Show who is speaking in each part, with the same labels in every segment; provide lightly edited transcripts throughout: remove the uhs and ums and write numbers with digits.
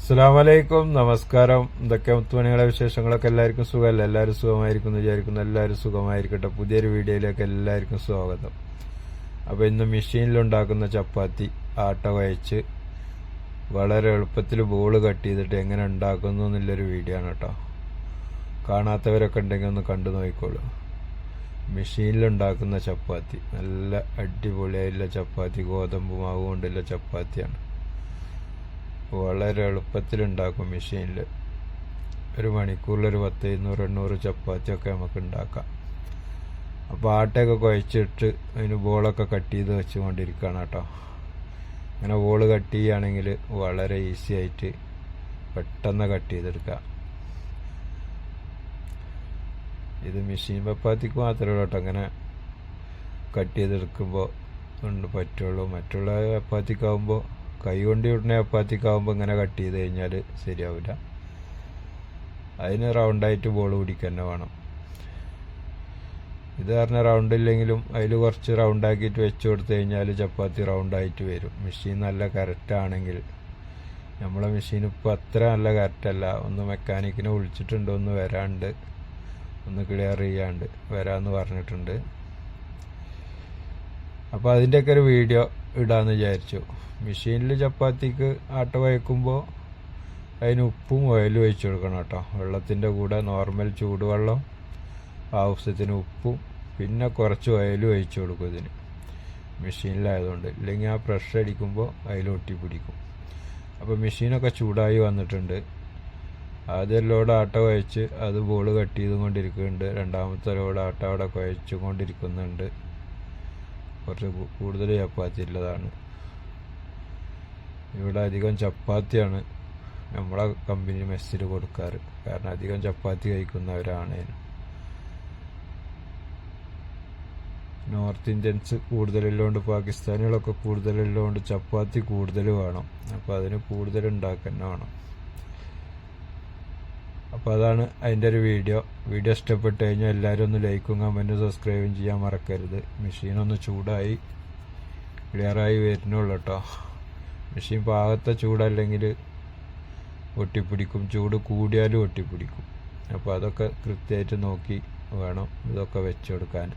Speaker 1: അസ്സലാമലൈക്കും, നമസ്കാരം. എന്തൊക്കെ മുത്തുമണികളെ വിശേഷങ്ങളൊക്കെ? എല്ലാവർക്കും സുഖമല്ല? എല്ലാവരും സുഖമായിരിക്കുന്നു വിചാരിക്കുന്നു. എല്ലാവരും സുഖമായിരിക്കട്ടെ. പുതിയൊരു വീഡിയോയിലേക്ക് എല്ലാവർക്കും സ്വാഗതം. അപ്പോൾ ഇന്ന് മെഷീനിലുണ്ടാക്കുന്ന ചപ്പാത്തി ആട്ട കുഴച്ച് വളരെ എളുപ്പത്തിൽ ബോൾ കട്ട് ചെയ്തിട്ട് എങ്ങനെ ഉണ്ടാക്കുന്നു എന്നുള്ളൊരു വീഡിയോ ആണ് കേട്ടോ. കാണാത്തവരൊക്കെ ഉണ്ടെങ്കിൽ ഒന്ന് കണ്ടു നോക്കിക്കോളൂ. മെഷീനിലുണ്ടാക്കുന്ന ചപ്പാത്തി നല്ല അടിപൊളിയായിട്ടുള്ള ചപ്പാത്തി, ഗോതമ്പ് മാവ് കൊണ്ടുള്ള ചപ്പാത്തിയാണ്. വളരെ എളുപ്പത്തിലുണ്ടാക്കും. മെഷീനിൽ ഒരു മണിക്കൂറിലൊരു 10-200 ചപ്പാത്തിയൊക്കെ നമുക്ക് ഉണ്ടാക്കാം. അപ്പോൾ ആട്ടയൊക്കെ കുഴച്ചിട്ട് അതിന് ബോളൊക്കെ കട്ട് ചെയ്ത് വെച്ചുകൊണ്ടിരിക്കുകയാണ് കേട്ടോ. അങ്ങനെ ബോൾ കട്ട് ചെയ്യുകയാണെങ്കിൽ വളരെ ഈസി ആയിട്ട് പെട്ടെന്ന് കട്ട് ചെയ്തെടുക്കാം. ഇത് മെഷീൻ ചപ്പാത്തിക്ക് മാത്രമേ ഉള്ളൂ കേട്ടോ അങ്ങനെ കട്ട് ചെയ്തെടുക്കുമ്പോൾ പറ്റുള്ളൂ. മറ്റുള്ള ചപ്പാത്തിക്കാവുമ്പോൾ കൈ കൊണ്ട് ഇടുന്ന ചപ്പാത്തിക്കാവുമ്പോൾ ഇങ്ങനെ കട്ട് ചെയ്ത് കഴിഞ്ഞാൽ ശരിയാവില്ല. അതിന് റൗണ്ടായിട്ട് ബോൾ പിടിക്കുക തന്നെ വേണം. ഇത് പറഞ്ഞാൽ റൗണ്ടില്ലെങ്കിലും അതിൽ കുറച്ച് റൗണ്ടാക്കിയിട്ട് വെച്ച് കൊടുത്തു കഴിഞ്ഞാൽ ചപ്പാത്തി റൗണ്ടായിട്ട് വരും. മെഷീൻ നല്ല കറക്റ്റാണെങ്കിൽ. നമ്മളെ മെഷീൻ ഇപ്പോൾ അത്ര നല്ല കറക്റ്റല്ല. ഒന്ന് മെക്കാനിക്കിനെ വിളിച്ചിട്ടുണ്ട്, ഒന്ന് വരാണ്ട്, ഒന്ന് ക്ലിയർ ചെയ്യാണ്ട് വരാമെന്ന് പറഞ്ഞിട്ടുണ്ട്. അപ്പോൾ അതിൻ്റെയൊക്കെ ഒരു വീഡിയോ ഇടാമെന്ന് വിചാരിച്ചു. മെഷീനിൽ ചപ്പാത്തിക്ക് ആട്ട കുഴക്കുമ്പോൾ അതിന് ഉപ്പും ഓയിലും ഒഴിച്ച് കൊടുക്കണം കേട്ടോ. വെള്ളത്തിൻ്റെ കൂടെ നോർമൽ ചൂടുവെള്ളം, ആവശ്യത്തിന് ഉപ്പും പിന്നെ കുറച്ച് ഓയിലും ഒഴിച്ച് കൊടുക്കും ഇതിന്, മെഷീനിലായതുകൊണ്ട്. ഇല്ലെങ്കിൽ ആ പ്രഷർ അടിക്കുമ്പോൾ അതിൽ ഒട്ടിപ്പിടിക്കും. അപ്പോൾ മെഷീനൊക്കെ ചൂടായി വന്നിട്ടുണ്ട്. ആദ്യം ലോഡ് ആട്ട കുഴച്ച് അത് ബോൾ കട്ട് ചെയ്തുകൊണ്ടിരിക്കുന്നുണ്ട്. രണ്ടാമത്തെ ലോഡ് ആട്ട അവിടെ കുഴച്ചു കൊണ്ടിരിക്കുന്നുണ്ട്. കുറച്ച് കൂടുതൽ ചപ്പാത്തി ഉള്ളതാണ്. ഇവിടെ അധികം ചപ്പാത്തിയാണ് നമ്മളെ കമ്പനി മെസ്സിൽ കൊടുക്കാറ്. കാരണം അധികം ചപ്പാത്തി കഴിക്കുന്നവരാണ്. നോർത്ത് ഇന്ത്യൻസ് കൂടുതലുള്ളതുകൊണ്ട്, പാകിസ്ഥാനികളൊക്കെ കൂടുതലുള്ളതുകൊണ്ട് ചപ്പാത്തി കൂടുതൽ വേണം. അപ്പോൾ അതിന് കൂടുതൽ ഉണ്ടാക്കാൻ വേണം. അപ്പോൾ അതാണ് അതിൻ്റെ ഒരു വീഡിയോ. ഇഷ്ടപ്പെട്ട് കഴിഞ്ഞാൽ എല്ലാവരും ഒന്ന് ലൈക്കും കമൻറ്റും സബ്സ്ക്രൈബും ചെയ്യാൻ മറക്കരുത്. മെഷീനൊന്ന് ചൂടായി ക്ലിയറായി വരുന്നുള്ളൂ കേട്ടോ. മെഷീൻ പാകത്തെ ചൂടല്ലെങ്കിൽ ഒട്ടിപ്പിടിക്കും, ചൂട് കൂടിയാലും ഒട്ടിപ്പിടിക്കും. അപ്പോൾ അതൊക്കെ കൃത്യമായിട്ട് നോക്കി വേണം ഇതൊക്കെ വെച്ചെടുക്കാൻ.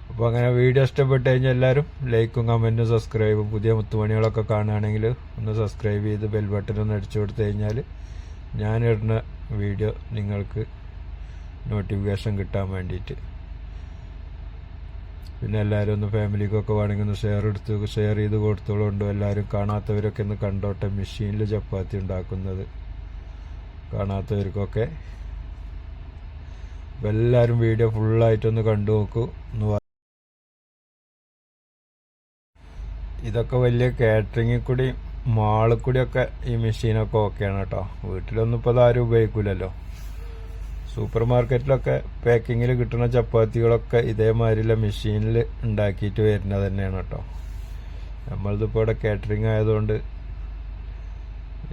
Speaker 1: അപ്പോൾ അങ്ങനെ വീഡിയോ ഇഷ്ടപ്പെട്ട് കഴിഞ്ഞാൽ എല്ലാവരും ലൈക്കും കമൻറ്റും സബ്സ്ക്രൈബും, പുതിയ മുത്തുമണികളൊക്കെ കാണുകയാണെങ്കിൽ ഒന്ന് സബ്സ്ക്രൈബ് ചെയ്ത് ബെൽ ബട്ടൺ ഒന്ന് അടിച്ചു കൊടുത്തു കഴിഞ്ഞാൽ ഞാനിടുന്ന വീഡിയോ നിങ്ങൾക്ക് നോട്ടിഫിക്കേഷൻ കിട്ടാൻ വേണ്ടിയിട്ട്. പിന്നെ എല്ലാവരും ഒന്ന് ഫാമിലിക്കൊക്കെ വേണമെങ്കിൽ ഒന്ന് ഷെയർ ചെയ്ത് കൊടുത്തോളുണ്ട്. എല്ലാവരും കാണാത്തവരൊക്കെ ഒന്ന് കണ്ടോട്ടെ മെഷീനിൽ ചപ്പാത്തി ഉണ്ടാക്കുന്നത്, കാണാത്തവർക്കൊക്കെ. അപ്പോൾ എല്ലാവരും വീഡിയോ ഫുള്ളായിട്ടൊന്ന് കണ്ടു നോക്കൂ. ഇതൊക്കെ വലിയ കാറ്ററിങ്ങിൽ കൂടി മാളിൽ കൂടിയൊക്കെ ഈ മെഷീനൊക്കെ ഓക്കെയാണ് കേട്ടോ. വീട്ടിലൊന്നും ഇപ്പോൾ അതാരും ഉപയോഗിക്കില്ലല്ലോ. സൂപ്പർ മാർക്കറ്റിലൊക്കെ പാക്കിങ്ങിൽ കിട്ടുന്ന ചപ്പാത്തികളൊക്കെ ഇതേമാതിരിയുള്ള മെഷീനിൽ ഉണ്ടാക്കിയിട്ട് വരുന്നത് തന്നെയാണ് കേട്ടോ. നമ്മളിതിപ്പോൾ ഇവിടെ കാറ്ററിങ് ആയതുകൊണ്ട്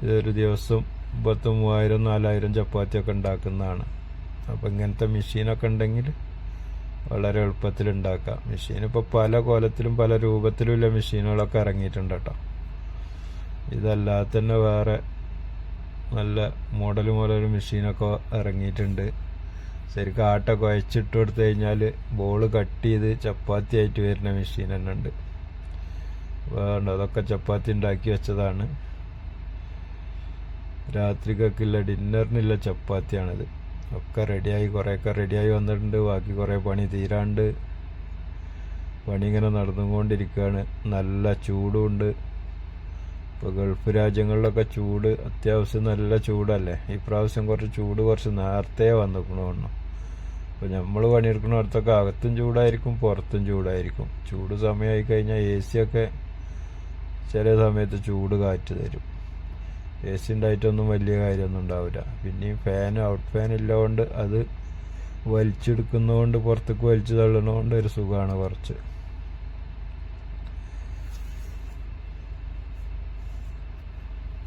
Speaker 1: ഇതൊരു ദിവസം 3000-4000 ചപ്പാത്തിയൊക്കെ ഉണ്ടാക്കുന്നതാണ്. അപ്പോൾ ഇങ്ങനത്തെ മെഷീനൊക്കെ ഉണ്ടെങ്കിൽ വളരെ എളുപ്പത്തിൽ ഉണ്ടാക്കാം. മെഷീൻ ഇപ്പോൾ പല കോലത്തിലും പല രൂപത്തിലുമുള്ള മെഷീനുകളൊക്കെ ഇറങ്ങിയിട്ടുണ്ട് കേട്ടോ. ഇതല്ലാതെ തന്നെ വേറെ നല്ല മോഡൽ മെഷീനൊക്കെ ഇറങ്ങിയിട്ടുണ്ട്. ശരിക്കും ആട്ട കുഴച്ചിട്ട് കൊടുത്തു കഴിഞ്ഞാൽ ബോൾ കട്ട് ചെയ്ത് ചപ്പാത്തി ആയിട്ട് വരുന്ന മെഷീൻ തന്നെ ഉണ്ട്. വേണ്ട, അതൊക്കെ ചപ്പാത്തി ഉണ്ടാക്കി വെച്ചതാണ്. രാത്രിക്കൊക്കെയുള്ള ഡിന്നറിനുള്ള ചപ്പാത്തിയാണിത്. ഒക്കെ റെഡിയായി, കുറേയൊക്കെ റെഡിയായി വന്നിട്ടുണ്ട്. ബാക്കി കുറേ പണി തീരാണ്ട്. പണി ഇങ്ങനെ നടന്നുകൊണ്ടിരിക്കുകയാണ്. നല്ല ചൂടുണ്ട്. ഇപ്പോൾ ഗൾഫ് രാജ്യങ്ങളിലൊക്കെ ചൂട് അത്യാവശ്യം നല്ല ചൂടല്ലേ. ഈ പ്രാവശ്യം കുറച്ച് നേരത്തെ വന്നിക്കണു. അപ്പോൾ നമ്മൾ പണിയെടുക്കുന്നിടത്തൊക്കെ അകത്തും ചൂടായിരിക്കും, പുറത്തും ചൂടായിരിക്കും. ചൂട് സമയമായി കഴിഞ്ഞാൽ AC ഒക്കെ ചില സമയത്ത് ചൂട് കാറ്റ് തരും. AC ഉണ്ടായിട്ടൊന്നും വലിയ കാര്യമൊന്നും ഉണ്ടാവില്ല. പിന്നെയും ഔട്ട് ഫാൻ ഇല്ലതുകൊണ്ട് അത് വലിച്ചെടുക്കുന്നതുകൊണ്ട്, പുറത്തേക്ക് വലിച്ചു തള്ളുന്നതുകൊണ്ട് ഒരു സുഖമാണ് കുറച്ച്.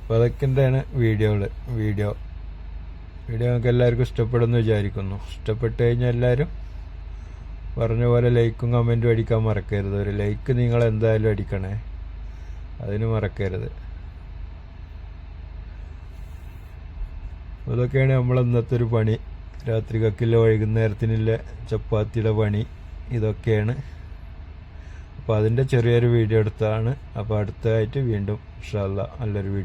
Speaker 1: അപ്പോൾ അതൊക്കെയാണ് വീഡിയോ നിങ്ങൾക്ക് എല്ലാവർക്കും ഇഷ്ടപ്പെടുമെന്ന് വിചാരിക്കുന്നു. ഇഷ്ടപ്പെട്ട് കഴിഞ്ഞാൽ എല്ലാവരും പറഞ്ഞ പോലെ ലൈക്കും കമൻറ്റും അടിക്കാൻ മറക്കരുത്. ഒരു ലൈക്ക് നിങ്ങൾ എന്തായാലും അടിക്കണേ, അതിന് മറക്കരുത്. അതൊക്കെയാണ് നമ്മളെ ഇന്നത്തെ ഒരു പണി. രാത്രിക്കൊക്കില്ല വൈകുന്നേരത്തിനില്ല ചപ്പാത്തിയുടെ പണി ഇതൊക്കെയാണ്. അപ്പോൾ അതിൻ്റെ ചെറിയൊരു വീഡിയോ എടുത്തതാണ്. അപ്പോൾ അടുത്തതായിട്ട് വീണ്ടും ഇൻഷാ അല്ലാഹ് നല്ലൊരു വീഡിയോ